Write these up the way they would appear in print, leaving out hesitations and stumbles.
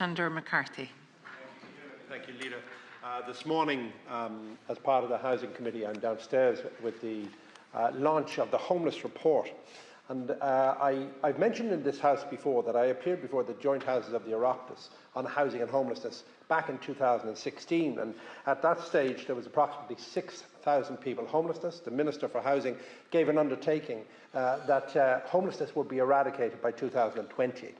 Under McCarthy. Thank you, Leader. This morning, as part of the Housing Committee, I'm downstairs with the launch of the Homeless Report. And I've mentioned in this House before that I appeared before the joint houses of the Oireachtas on housing and homelessness back in 2016. And at that stage, there was approximately 6,000 people homelessness. The Minister for Housing gave an undertaking that homelessness would be eradicated by 2020.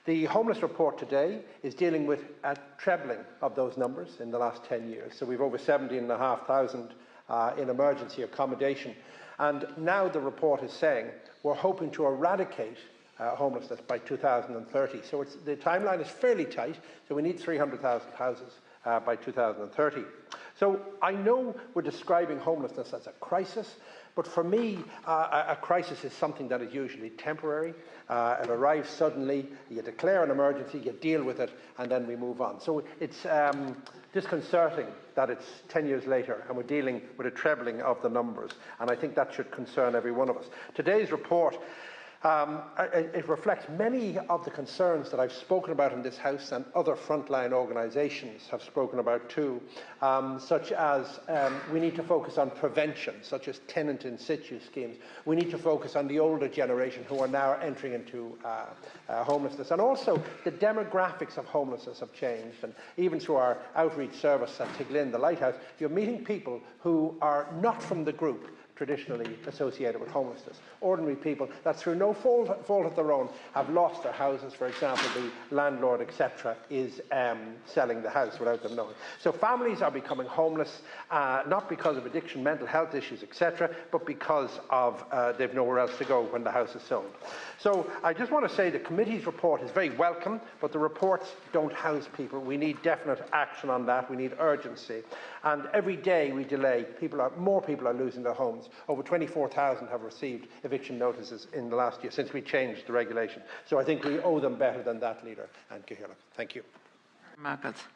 The Homeless Report today is dealing with a trebling of those numbers in the last 10 years. So we've over 17,500 in emergency accommodation. And now the report is saying we're hoping to eradicate homelessness by 2030. So the timeline is fairly tight. So we need 300,000 houses by 2030. So I know we're describing homelessness as a crisis, but for me, a crisis is something that is usually temporary. It arrives suddenly, you declare an emergency, you deal with it, and then we move on. So it's disconcerting that it's 10 years later and we're dealing with a trebling of the numbers, and I think that should concern every one of us. Today's report it reflects many of the concerns that I've spoken about in this House and other frontline organisations have spoken about too, such as we need to focus on prevention, such as tenant in situ schemes. We need to focus on the older generation who are now entering into homelessness. And also the demographics of homelessness have changed. And even through our outreach service at Tiglin, the Lighthouse, you're meeting people who are not from the group traditionally associated with homelessness. Ordinary people that through no fault of their own have lost their houses. For example, the landlord, etc., is selling the house without them knowing. So families are becoming homeless, not because of addiction, mental health issues, etc., but because of they've nowhere else to go when the house is sold. So I just want to say the committee's report is very welcome, but the reports don't house people. We need definite action on that. We need urgency. And every day we delay, more people are losing their homes. Over 24,000 have received eviction notices in the last year since we changed the regulation. So I think we owe them better than that, Leader and Cahirla. Thank you.